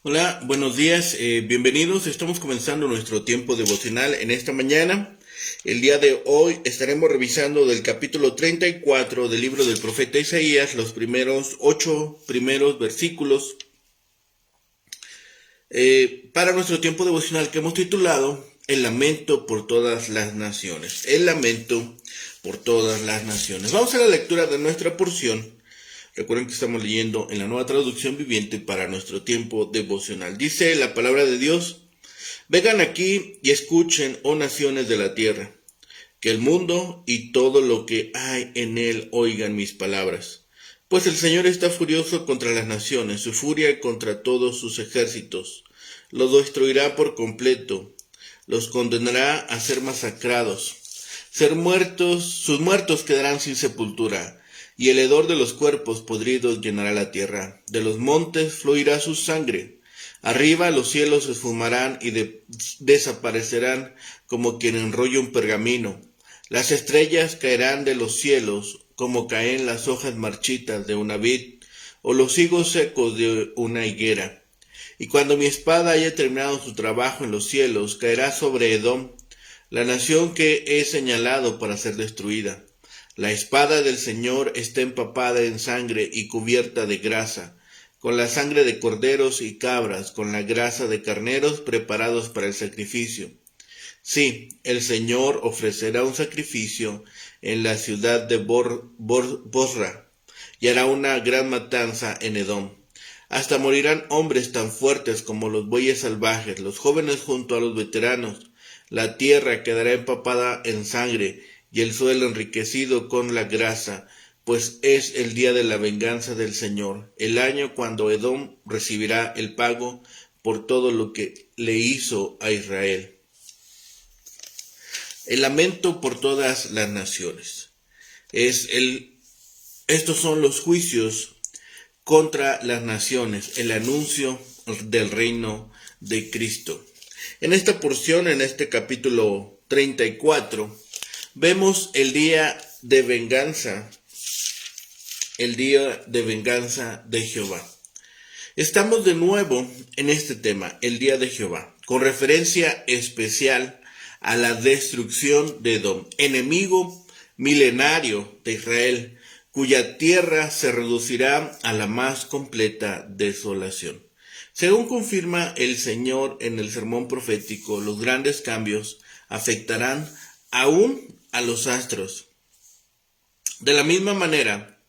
Hola, buenos días, bienvenidos. Estamos comenzando nuestro tiempo devocional en esta mañana. El día de hoy estaremos revisando del capítulo 34 del libro del profeta Isaías, los primeros 8 versículos, para nuestro tiempo devocional que hemos titulado El lamento por todas las naciones. El lamento por todas las naciones. Vamos a la lectura de nuestra porción. Recuerden que estamos leyendo en la Nueva Traducción Viviente para nuestro tiempo devocional. Dice la palabra de Dios: vengan aquí y escuchen, oh naciones de la tierra, que el mundo y todo lo que hay en él oigan mis palabras. Pues el Señor está furioso contra las naciones, su furia contra todos sus ejércitos. Los destruirá por completo, los condenará a ser masacrados. Ser muertos, sus muertos quedarán sin sepultura, y el hedor de los cuerpos podridos llenará la tierra. De los montes fluirá su sangre. Arriba los cielos se esfumarán y desaparecerán como quien enrolla un pergamino. Las estrellas caerán de los cielos como caen las hojas marchitas de una vid o los higos secos de una higuera. Y cuando mi espada haya terminado su trabajo en los cielos, caerá sobre Edom, la nación que he señalado para ser destruida. La espada del Señor está empapada en sangre y cubierta de grasa, con la sangre de corderos y cabras, con la grasa de carneros preparados para el sacrificio. Sí, el Señor ofrecerá un sacrificio en la ciudad de Bosra, y hará una gran matanza en Edom. Hasta morirán hombres tan fuertes como los bueyes salvajes, los jóvenes junto a los veteranos. La tierra quedará empapada en sangre y el suelo enriquecido con la grasa, pues es el día de la venganza del Señor, el año cuando Edom recibirá el pago por todo lo que le hizo a Israel. El lamento por todas las naciones. Estos son los juicios contra las naciones, el anuncio del reino de Cristo. En esta porción, en este capítulo 34, vemos el día de venganza de Jehová. Estamos de nuevo en este tema, el día de Jehová, con referencia especial a la destrucción de Edom, enemigo milenario de Israel, cuya tierra se reducirá a la más completa desolación. Según confirma el Señor en el sermón profético, los grandes cambios afectarán aún a los astros. De la misma manera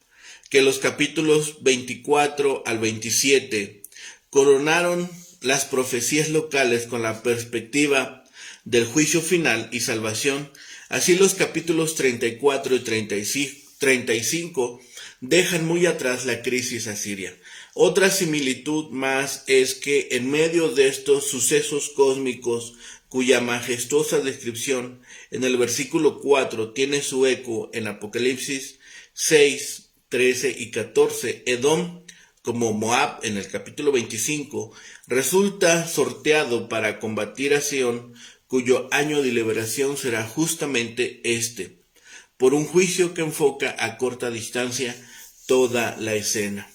que los capítulos 24 al 27 coronaron las profecías locales con la perspectiva del juicio final y salvación, así los capítulos 34 y 35 dejan muy atrás la crisis asiria. Otra similitud más es que en medio de estos sucesos cósmicos, cuya majestuosa descripción en el versículo 4 tiene su eco en Apocalipsis 6, 13 y 14, Edom, como Moab en el capítulo 25, resulta sorteado para combatir a Sión, cuyo año de liberación será justamente este, por un juicio que enfoca a corta distancia toda la escena.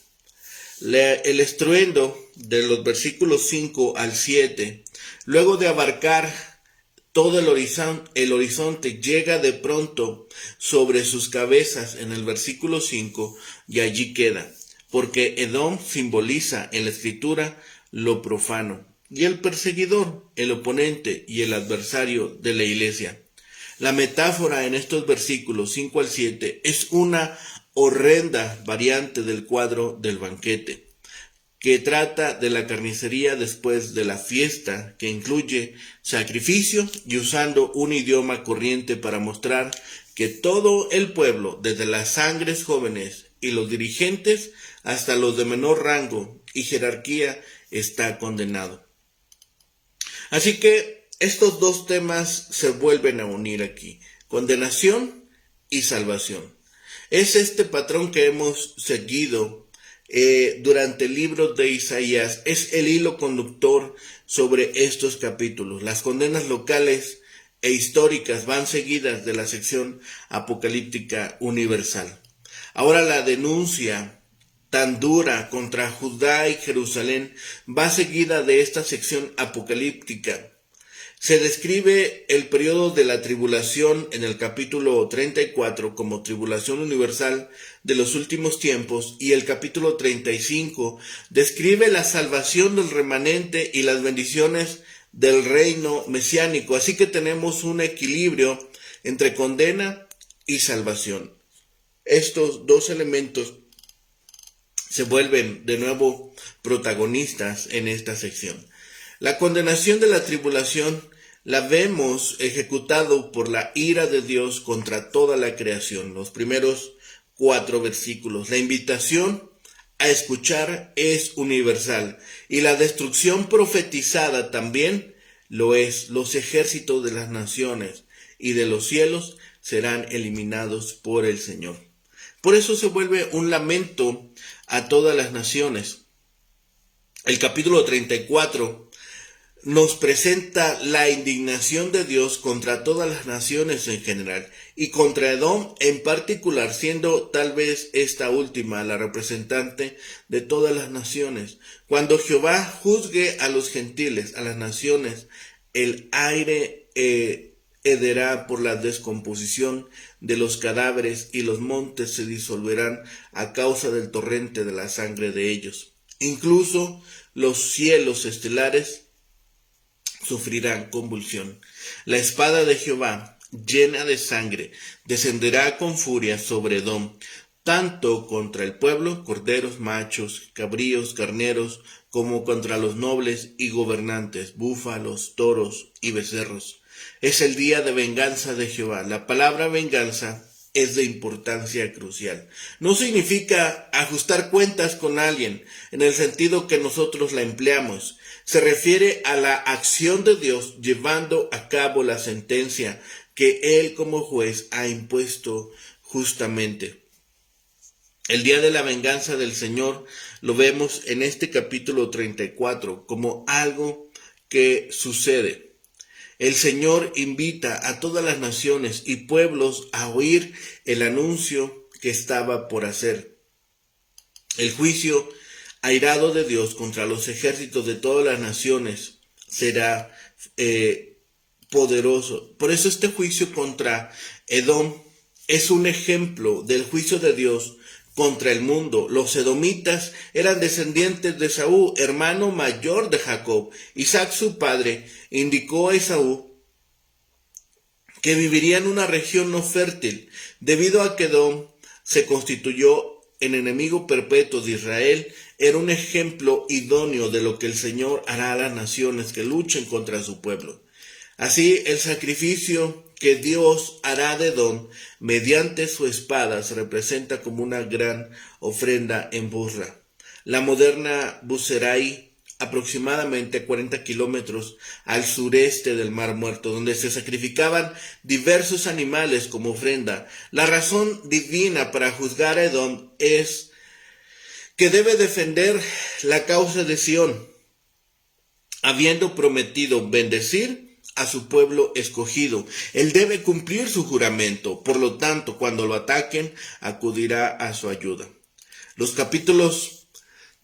El estruendo de los versículos 5 al 7, luego de abarcar todo el horizonte, llega de pronto sobre sus cabezas en el versículo 5 y allí queda, porque Edom simboliza en la escritura lo profano y el perseguidor, el oponente y el adversario de la iglesia. La metáfora en estos versículos 5 al 7 es una horrenda variante del cuadro del banquete, que trata de la carnicería después de la fiesta, que incluye sacrificio y usando un idioma corriente para mostrar que todo el pueblo, desde las sangres jóvenes y los dirigentes hasta los de menor rango y jerarquía, está condenado. Así que estos dos temas se vuelven a unir aquí, condenación y salvación. Es este patrón que hemos seguido durante el libro de Isaías, es el hilo conductor sobre estos capítulos. Las condenas locales e históricas van seguidas de la sección apocalíptica universal. Ahora la denuncia tan dura contra Judá y Jerusalén va seguida de esta sección apocalíptica. Se describe el periodo de la tribulación en el capítulo 34 como tribulación universal de los últimos tiempos, y el capítulo 35 describe la salvación del remanente y las bendiciones del reino mesiánico. Así que tenemos un equilibrio entre condena y salvación. Estos dos elementos se vuelven de nuevo protagonistas en esta sección. La condenación de la tribulación la vemos ejecutado por la ira de Dios contra toda la creación. Los primeros 4 versículos. La invitación a escuchar es universal y la destrucción profetizada también lo es. Los ejércitos de las naciones y de los cielos serán eliminados por el Señor. Por eso se vuelve un lamento a todas las naciones. El capítulo 34 nos presenta la indignación de Dios contra todas las naciones en general y contra Edom en particular, siendo tal vez esta última la representante de todas las naciones. Cuando Jehová juzgue a los gentiles, a las naciones, el aire hederá por la descomposición de los cadáveres y los montes se disolverán a causa del torrente de la sangre de ellos. Incluso los cielos estelares sufrirán convulsión. La espada de Jehová, llena de sangre, descenderá con furia sobre Edom, tanto contra el pueblo, corderos, machos, cabríos, carneros, como contra los nobles y gobernantes, búfalos, toros y becerros. Es el día de venganza de Jehová. La palabra venganza es de importancia crucial. No significa ajustar cuentas con alguien en el sentido que nosotros la empleamos. Se refiere a la acción de Dios llevando a cabo la sentencia que Él como juez ha impuesto justamente. El día de la venganza del Señor lo vemos en este capítulo 34 como algo que sucede. El Señor invita a todas las naciones y pueblos a oír el anuncio que estaba por hacer. El juicio airado de Dios contra los ejércitos de todas las naciones será poderoso. Por eso este juicio contra Edom es un ejemplo del juicio de Dios contra el mundo. Los edomitas eran descendientes de Esaú, hermano mayor de Jacob. Isaac, su padre, indicó a Esaú que viviría en una región no fértil, debido a que Edom se constituyó en enemigo perpetuo de Israel. Era un ejemplo idóneo de lo que el Señor hará a las naciones que luchen contra su pueblo. Así, el sacrificio que Dios hará de Edom mediante su espada se representa como una gran ofrenda en Bosra, la moderna Buserai, aproximadamente 40 kilómetros al sureste del Mar Muerto, donde se sacrificaban diversos animales como ofrenda. La razón divina para juzgar a Edom es que debe defender la causa de Sión, habiendo prometido bendecir a su pueblo escogido. Él debe cumplir su juramento, por lo tanto, cuando lo ataquen, acudirá a su ayuda. Los capítulos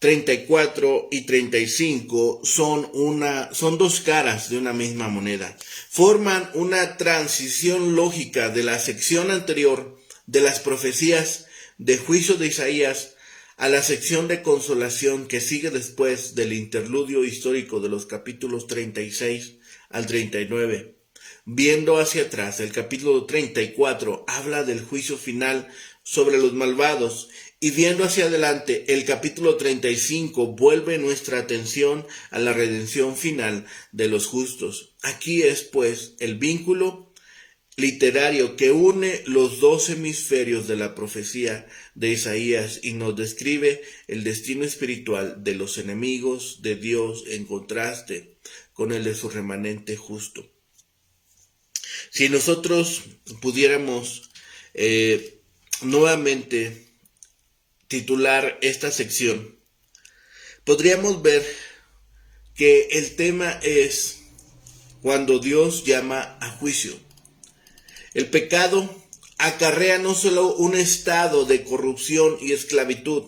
34 y 35 son dos caras de una misma moneda. Forman una transición lógica de la sección anterior de las profecías de juicio de Isaías a la sección de consolación que sigue después del interludio histórico de los capítulos 36 al 39. Viendo hacia atrás, el capítulo 34 habla del juicio final sobre los malvados, y viendo hacia adelante, el capítulo 35 vuelve nuestra atención a la redención final de los justos. Aquí es, pues, el vínculo literario que une los dos hemisferios de la profecía de Isaías y nos describe el destino espiritual de los enemigos de Dios en contraste con el de su remanente justo. Si nosotros pudiéramos nuevamente titular esta sección, podríamos ver que el tema es cuando Dios llama a juicio. El pecado acarrea no solo un estado de corrupción y esclavitud,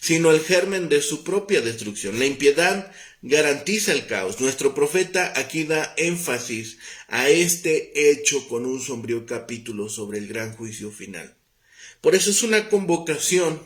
sino el germen de su propia destrucción. La impiedad garantiza el caos. Nuestro profeta aquí da énfasis a este hecho con un sombrío capítulo sobre el gran juicio final. Por eso es una convocación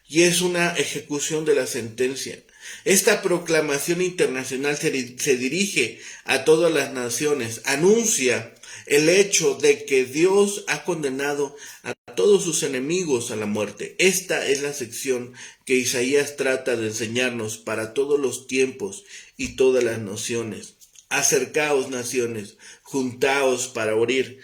y es una ejecución de la sentencia. Esta proclamación internacional se dirige a todas las naciones, anuncia el hecho de que Dios ha condenado a todos sus enemigos a la muerte. Esta es la sección que Isaías trata de enseñarnos para todos los tiempos y todas las naciones. Acercaos, naciones, juntaos para oír.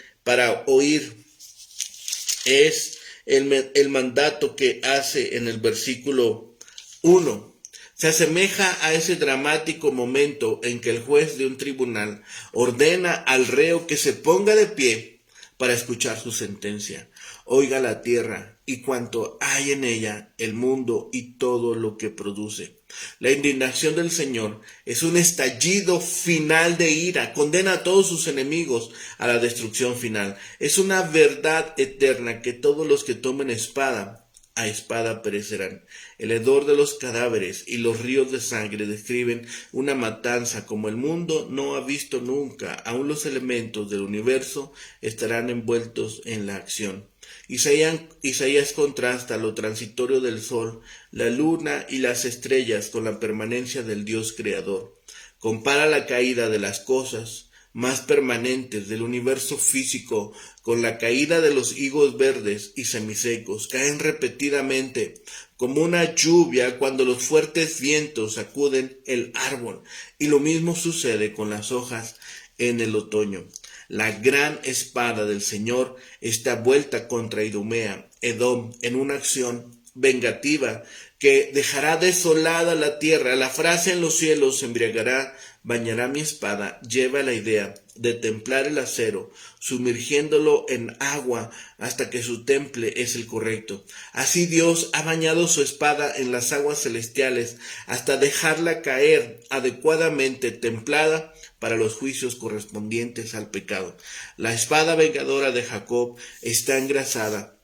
Es el mandato que hace en el versículo 1. Se asemeja a ese dramático momento en que el juez de un tribunal ordena al reo que se ponga de pie para escuchar su sentencia. Oiga la tierra y cuanto hay en ella, el mundo y todo lo que produce. La indignación del Señor es un estallido final de ira, condena a todos sus enemigos a la destrucción final. Es una verdad eterna que todos los que tomen espada, a espada perecerán. El hedor de los cadáveres y los ríos de sangre describen una matanza como el mundo no ha visto nunca. Aún los elementos del universo estarán envueltos en la acción. Isaías contrasta lo transitorio del sol, la luna y las estrellas con la permanencia del Dios creador. Compara la caída de las cosas más permanentes del universo físico con la caída de los higos verdes y semisecos. Caen repetidamente como una lluvia cuando los fuertes vientos sacuden el árbol, y lo mismo sucede con las hojas en el otoño. La gran espada del Señor está vuelta contra Edom, en una acción vengativa que dejará desolada la tierra. La frase en los cielos se embriagará, bañará mi espada, lleva la idea de templar el acero, sumergiéndolo en agua hasta que su temple es el correcto. Así Dios ha bañado su espada en las aguas celestiales hasta dejarla caer adecuadamente templada para los juicios correspondientes al pecado. La espada vengadora de Jacob está engrasada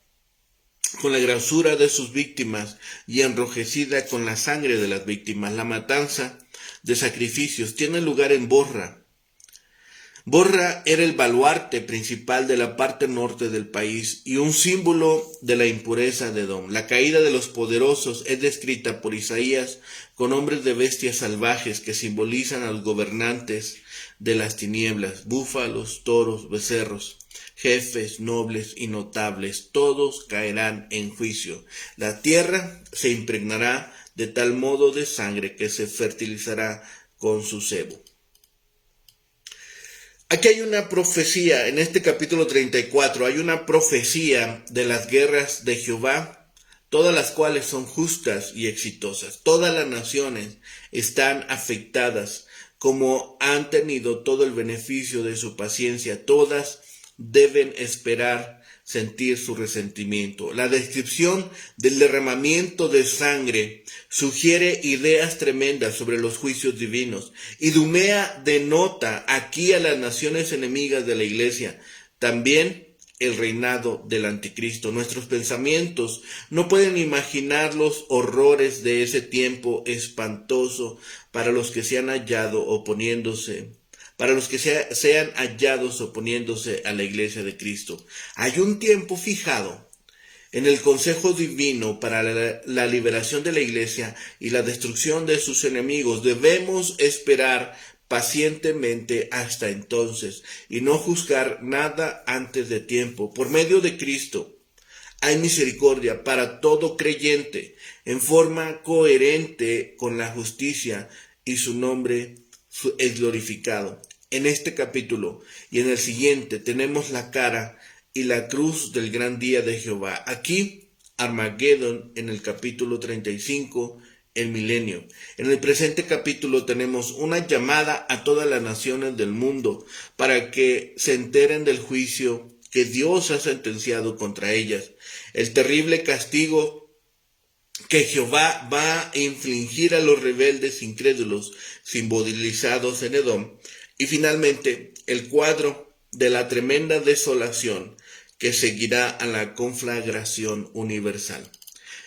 con la grasura de sus víctimas y enrojecida con la sangre de las víctimas. La matanza de sacrificios tiene lugar en Borra. Borra era el baluarte principal de la parte norte del país y un símbolo de la impureza de Edom. La caída de los poderosos es descrita por Isaías con hombres de bestias salvajes que simbolizan a los gobernantes de las tinieblas, búfalos, toros, becerros. Jefes, nobles y notables, todos caerán en juicio. La tierra se impregnará de tal modo de sangre que se fertilizará con su sebo. Aquí hay una profecía, en este capítulo 34, hay una profecía de las guerras de Jehová, todas las cuales son justas y exitosas. Todas las naciones están afectadas, como han tenido todo el beneficio de su paciencia, todas deben esperar sentir su resentimiento. La descripción del derramamiento de sangre sugiere ideas tremendas sobre los juicios divinos. Idumea denota aquí a las naciones enemigas de la iglesia, también el reinado del anticristo. Nuestros pensamientos no pueden imaginar los horrores de ese tiempo espantoso para los que se han hallado oponiéndose. Para los que sean hallados oponiéndose a la iglesia de Cristo. Hay un tiempo fijado en el consejo divino para la liberación de la iglesia y la destrucción de sus enemigos. Debemos esperar pacientemente hasta entonces y no juzgar nada antes de tiempo. Por medio de Cristo hay misericordia para todo creyente en forma coherente con la justicia y su nombre es glorificado. En este capítulo y en el siguiente tenemos la cara y la cruz del gran día de Jehová. Aquí, Armagedón, en el capítulo 35, el milenio. En el presente capítulo tenemos una llamada a todas las naciones del mundo para que se enteren del juicio que Dios ha sentenciado contra ellas. El terrible castigo que Jehová va a infligir a los rebeldes incrédulos simbolizados en Edom, y finalmente el cuadro de la tremenda desolación que seguirá a la conflagración universal.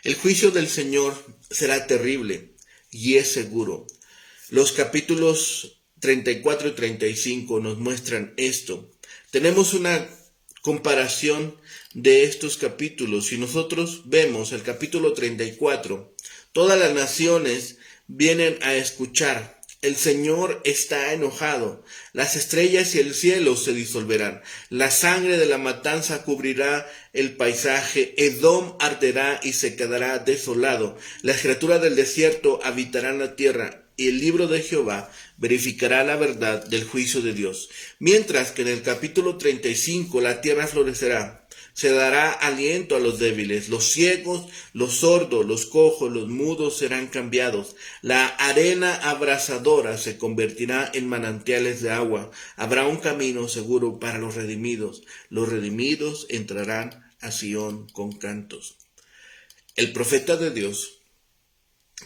El juicio del Señor será terrible y es seguro. Los capítulos 34 y 35 nos muestran esto. Tenemos una comparación de estos capítulos. Si nosotros vemos el capítulo 34, todas las naciones vienen a escuchar. El Señor está enojado. Las estrellas y el cielo se disolverán. La sangre de la matanza cubrirá el paisaje. Edom arderá y se quedará desolado. Las criaturas del desierto habitarán la tierra. Y el libro de Jehová verificará la verdad del juicio de Dios. Mientras que en el capítulo 35 la tierra florecerá. Se dará aliento a los débiles, los ciegos, los sordos, los cojos, los mudos serán cambiados. La arena abrasadora se convertirá en manantiales de agua. Habrá un camino seguro para los redimidos. Los redimidos entrarán a Sión con cantos. El profeta de Dios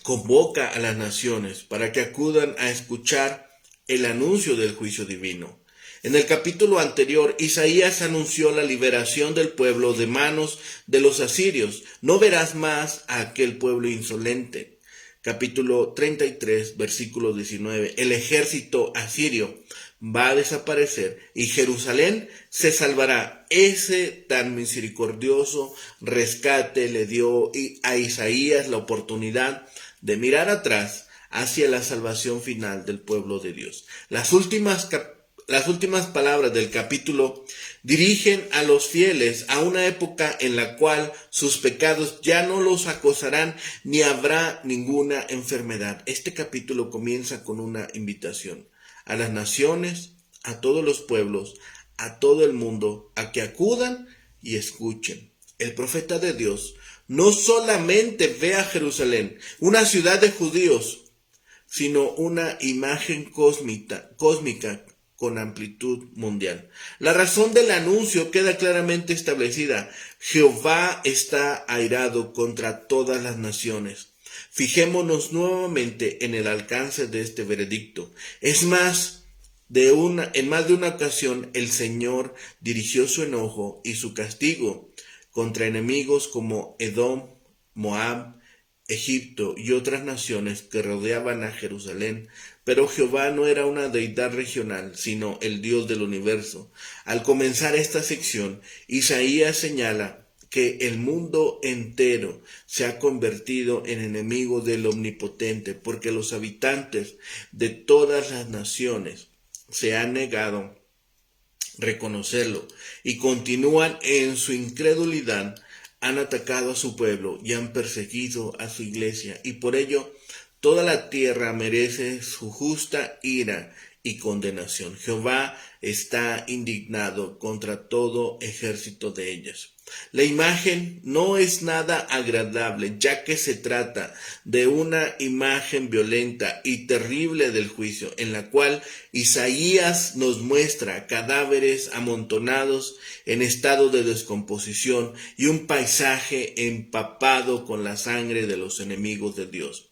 convoca a las naciones para que acudan a escuchar el anuncio del juicio divino. En el capítulo anterior, Isaías anunció la liberación del pueblo de manos de los asirios. No verás más a aquel pueblo insolente. Capítulo 33, versículo 19. El ejército asirio va a desaparecer y Jerusalén se salvará. Ese tan misericordioso rescate le dio a Isaías la oportunidad de mirar atrás hacia la salvación final del pueblo de Dios. Las últimas palabras del capítulo dirigen a los fieles a una época en la cual sus pecados ya no los acosarán ni habrá ninguna enfermedad. Este capítulo comienza con una invitación a las naciones, a todos los pueblos, a todo el mundo, a que acudan y escuchen. El profeta de Dios no solamente ve a Jerusalén, una ciudad de judíos, sino una imagen cósmica con amplitud mundial. La razón del anuncio queda claramente establecida. Jehová está airado contra todas las naciones. Fijémonos nuevamente en el alcance de este veredicto. En más de una ocasión el Señor dirigió su enojo y su castigo contra enemigos como Edom, Moab, Egipto y otras naciones que rodeaban a Jerusalén, pero Jehová no era una deidad regional, sino el Dios del universo. Al comenzar esta sección, Isaías señala que el mundo entero se ha convertido en enemigo del Omnipotente, porque los habitantes de todas las naciones se han negado reconocerlo y continúan en su incredulidad. Han atacado a su pueblo y han perseguido a su iglesia, y por ello toda la tierra merece su justa ira y condenación. Jehová está indignado contra todo ejército de ellas. La imagen no es nada agradable, ya que se trata de una imagen violenta y terrible del juicio, en la cual Isaías nos muestra cadáveres amontonados en estado de descomposición y un paisaje empapado con la sangre de los enemigos de Dios.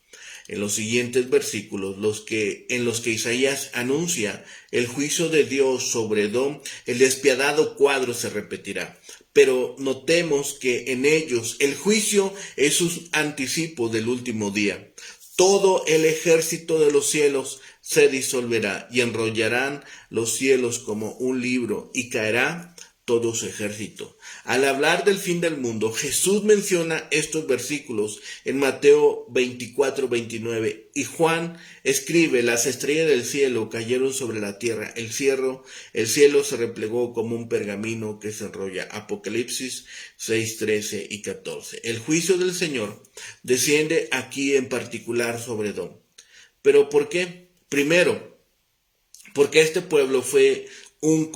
En los siguientes versículos, en los que Isaías anuncia el juicio de Dios sobre Edom, el despiadado cuadro se repetirá. Pero notemos que en ellos el juicio es un anticipo del último día. Todo el ejército de los cielos se disolverá y enrollarán los cielos como un libro y caerá todo su ejército. Al hablar del fin del mundo, Jesús menciona estos versículos en Mateo 24-29 y Juan escribe: las estrellas del cielo cayeron sobre la tierra, el cielo se replegó como un pergamino que se enrolla. Apocalipsis 6:13 y 14. El juicio del Señor desciende aquí en particular sobre Edom. ¿Pero por qué? Primero, porque este pueblo fue un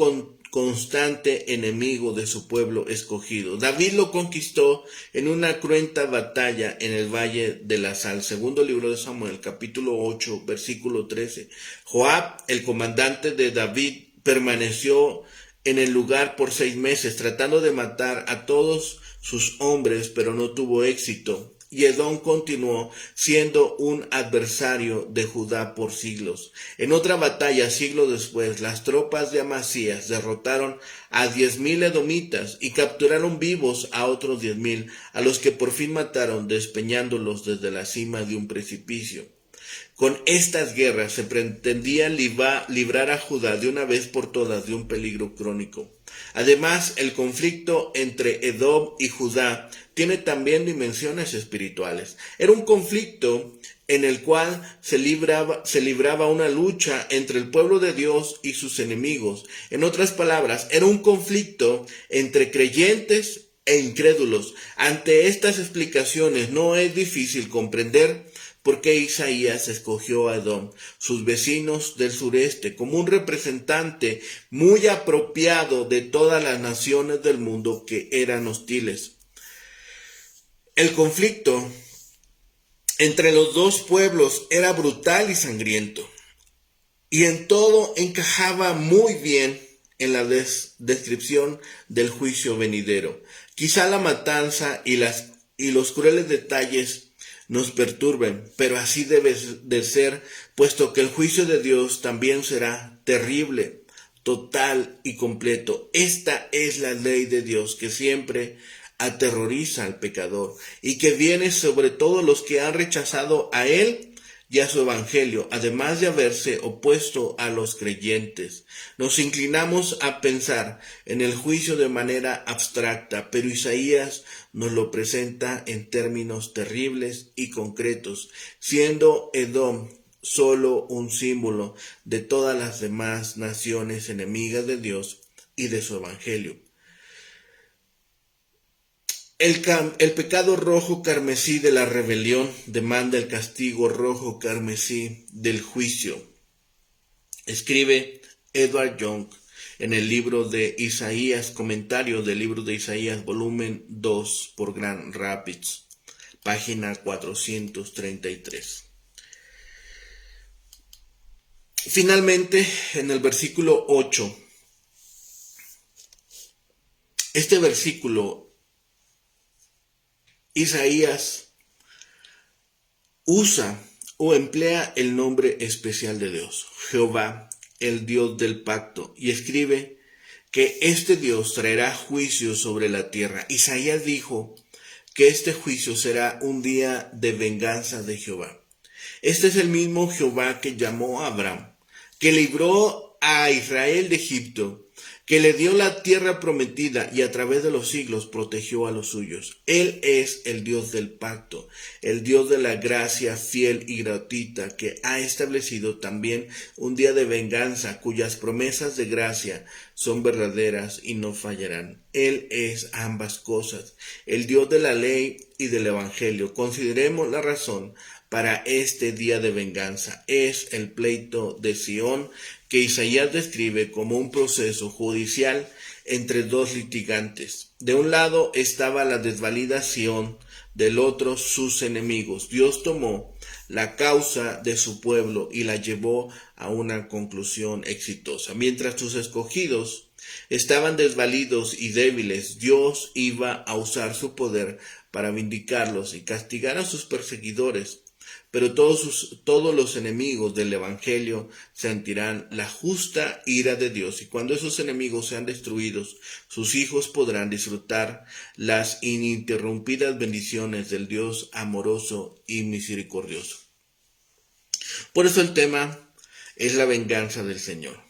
constante enemigo de su pueblo escogido. David lo conquistó en una cruenta batalla en el Valle de la Sal. Segundo libro de Samuel, capítulo 8, versículo 13. Joab, el comandante de David, permaneció en el lugar por 6 meses, tratando de matar a todos sus hombres, pero no tuvo éxito. y Edom continuó siendo un adversario de Judá por siglos. En otra batalla, siglos después, las tropas de Amasías derrotaron a 10,000 edomitas y capturaron vivos a otros 10,000, a los que por fin mataron despeñándolos desde la cima de un precipicio. Con estas guerras se pretendía librar a Judá de una vez por todas de un peligro crónico. Además, el conflicto entre Edom y Judá tiene también dimensiones espirituales. Era un conflicto en el cual se libraba una lucha entre el pueblo de Dios y sus enemigos. En otras palabras, era un conflicto entre creyentes e incrédulos. Ante estas explicaciones no es difícil comprender por qué Isaías escogió a Edom, sus vecinos del sureste, como un representante muy apropiado de todas las naciones del mundo que eran hostiles. El conflicto entre los dos pueblos era brutal y sangriento, y en todo encajaba muy bien en la descripción del juicio venidero. Quizá la matanza y los crueles detalles nos perturben, pero así debe de ser, puesto que el juicio de Dios también será terrible, total y completo. Esta es la ley de Dios que siempre aterroriza al pecador y que viene sobre todos los que han rechazado a Él y a su evangelio, además de haberse opuesto a los creyentes. Nos inclinamos a pensar en el juicio de manera abstracta, pero Isaías nos lo presenta en términos terribles y concretos, siendo Edom solo un símbolo de todas las demás naciones enemigas de Dios y de su evangelio. El pecado rojo carmesí de la rebelión demanda el castigo rojo carmesí del juicio. Escribe Edward Young en el libro de Isaías, comentario del libro de Isaías, volumen 2 por Grand Rapids, página 433. Finalmente, en el versículo 8, este versículo Isaías usa o emplea el nombre especial de Dios, Jehová, el Dios del pacto, y escribe que este Dios traerá juicio sobre la tierra. Isaías dijo que este juicio será un día de venganza de Jehová. Este es el mismo Jehová que llamó a Abraham, que libró a Israel de Egipto, que le dio la tierra prometida y a través de los siglos protegió a los suyos. Él es el Dios del pacto, el Dios de la gracia fiel y gratuita, que ha establecido también un día de venganza, cuyas promesas de gracia son verdaderas y no fallarán. Él es ambas cosas, el Dios de la ley y del evangelio. Consideremos la razón para este día de venganza. Es el pleito de Sión, que Isaías describe como un proceso judicial entre dos litigantes. De un lado estaba la desvalida Sión, del otro sus enemigos. Dios tomó la causa de su pueblo y la llevó a una conclusión exitosa. Mientras sus escogidos estaban desvalidos y débiles, Dios iba a usar su poder para vindicarlos y castigar a sus perseguidores. Pero todos los enemigos del evangelio sentirán la justa ira de Dios, y cuando esos enemigos sean destruidos, sus hijos podrán disfrutar las ininterrumpidas bendiciones del Dios amoroso y misericordioso. Por eso el tema es la venganza del Señor.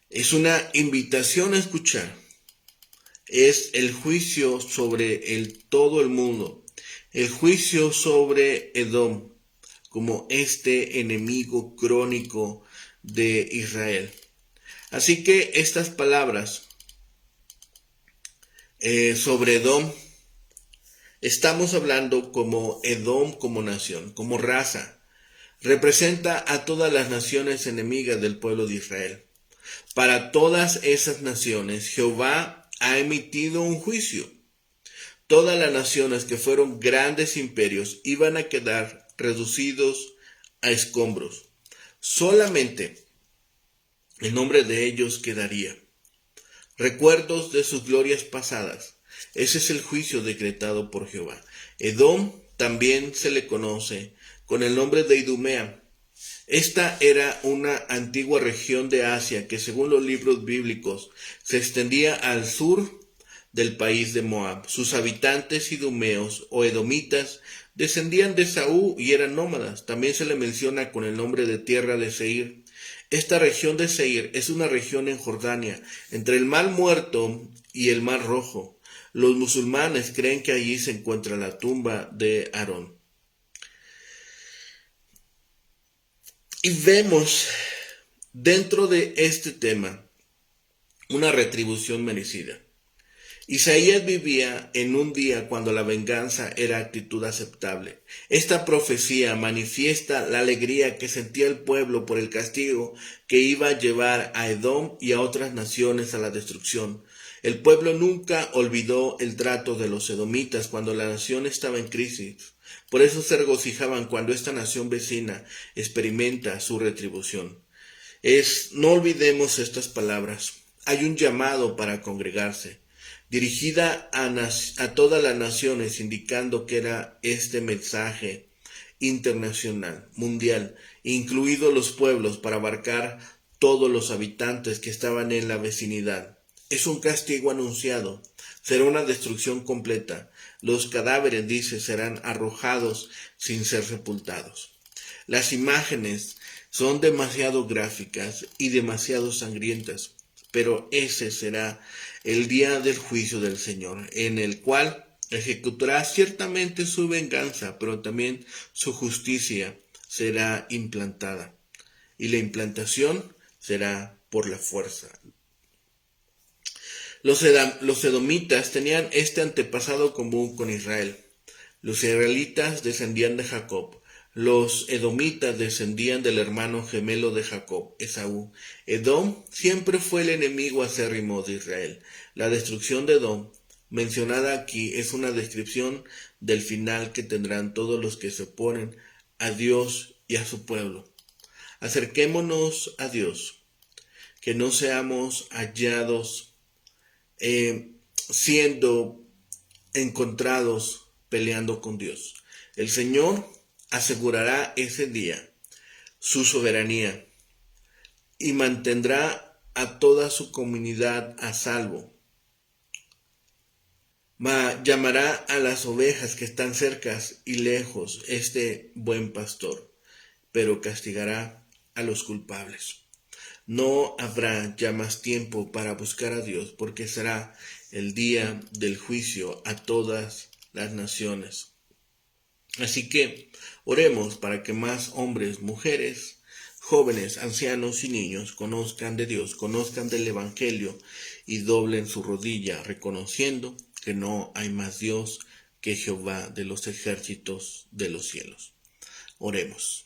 Es una invitación a escuchar. Es el juicio sobre todo el mundo. El juicio sobre Edom como este enemigo crónico de Israel. Así que estas palabras sobre Edom, estamos hablando como Edom como nación, como raza. Representa a todas las naciones enemigas del pueblo de Israel. Para todas esas naciones, Jehová ha emitido un juicio. Todas las naciones que fueron grandes imperios iban a quedar reducidos a escombros. Solamente el nombre de ellos quedaría. Recuerdos de sus glorias pasadas, Ese es el juicio decretado por Jehová. Edom también se le conoce con el nombre de Idumea. Esta era una antigua región de Asia que, según los libros bíblicos, se extendía al sur del país de Moab. Sus habitantes idumeos o edomitas descendían de Saúl y eran nómadas. También se le menciona con el nombre de tierra de Seir. Esta región de Seir es una región en Jordania, entre el Mar Muerto y el Mar Rojo. Los musulmanes creen que allí se encuentra la tumba de Aarón. Y vemos dentro de este tema una retribución merecida. Isaías vivía en un día cuando la venganza era actitud aceptable. Esta profecía manifiesta la alegría que sentía el pueblo por el castigo que iba a llevar a Edom y a otras naciones a la destrucción. El pueblo nunca olvidó el trato de los edomitas cuando la nación estaba en crisis. Por eso se regocijaban cuando esta nación vecina experimenta su retribución. No olvidemos estas palabras. Hay un llamado para congregarse, dirigida a todas las naciones, indicando que era este mensaje internacional, mundial, incluidos los pueblos, para abarcar todos los habitantes que estaban en la vecinidad. Es un castigo anunciado, será una destrucción completa. Los cadáveres, dice, serán arrojados sin ser sepultados. Las imágenes son demasiado gráficas y demasiado sangrientas, pero ese será el día del juicio del Señor, en el cual ejecutará ciertamente su venganza, pero también su justicia será implantada. Y la implantación será por la fuerza. Los edomitas tenían este antepasado común con Israel. Los israelitas descendían de Jacob. Los edomitas descendían del hermano gemelo de Jacob, Esaú. Edom siempre fue el enemigo acérrimo de Israel. La destrucción de Edom, mencionada aquí, es una descripción del final que tendrán todos los que se oponen a Dios y a su pueblo. Acerquémonos a Dios, que no seamos hallados siendo encontrados peleando con Dios. El Señor asegurará ese día su soberanía y mantendrá a toda su comunidad a salvo. Llamará a las ovejas que están cerca y lejos, este buen pastor, pero castigará a los culpables. No habrá ya más tiempo para buscar a Dios, porque será el día del juicio a todas las naciones. Así que oremos para que más hombres, mujeres, jóvenes, ancianos y niños conozcan de Dios, conozcan del Evangelio y doblen su rodilla, reconociendo que no hay más Dios que Jehová de los ejércitos de los cielos. Oremos.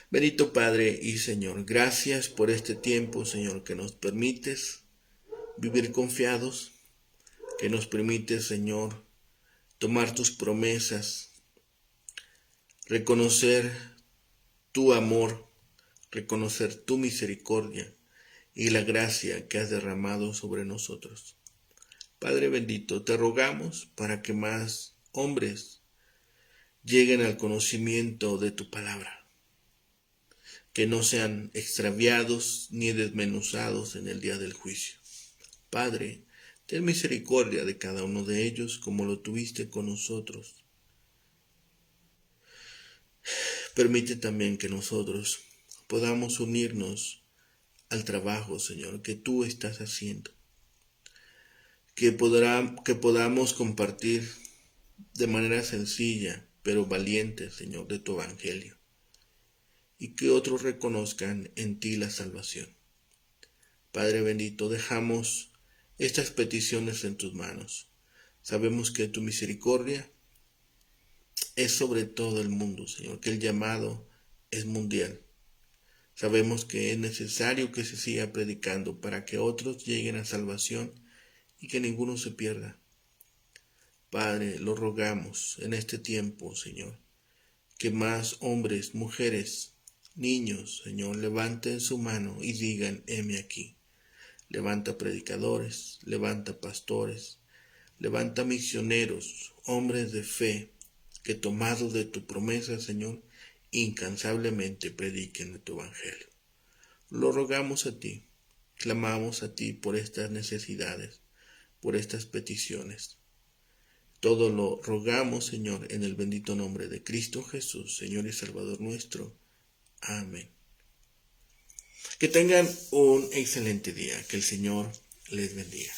Bendito Padre y Señor, gracias por este tiempo, Señor, que nos permites vivir confiados, que nos permites, Señor, tomar tus promesas, reconocer tu amor, reconocer tu misericordia y la gracia que has derramado sobre nosotros. Padre bendito, te rogamos para que más hombres lleguen al conocimiento de tu palabra, que no sean extraviados ni desmenuzados en el día del juicio. Padre, ten misericordia de cada uno de ellos como lo tuviste con nosotros. Permite también que nosotros podamos unirnos al trabajo, Señor, que tú estás haciendo. Que podamos compartir de manera sencilla, pero valiente, Señor, de tu evangelio. Y que otros reconozcan en ti la salvación. Padre bendito, dejamos estas peticiones en tus manos. Sabemos que tu misericordia es sobre todo el mundo, Señor, que el llamado es mundial. Sabemos que es necesario que se siga predicando para que otros lleguen a salvación y que ninguno se pierda. Padre, lo rogamos en este tiempo, Señor, que más hombres, mujeres, niños, Señor, levanten su mano y digan, heme aquí. Levanta predicadores, levanta pastores, Levanta misioneros, hombres de fe, que tomados de tu promesa, Señor, incansablemente prediquen de tu evangelio. Lo rogamos a ti, clamamos a ti por estas necesidades, por estas peticiones. Todo lo rogamos, Señor, en el bendito nombre de Cristo Jesús, Señor y Salvador nuestro. Amén. Que tengan un excelente día. Que el Señor les bendiga.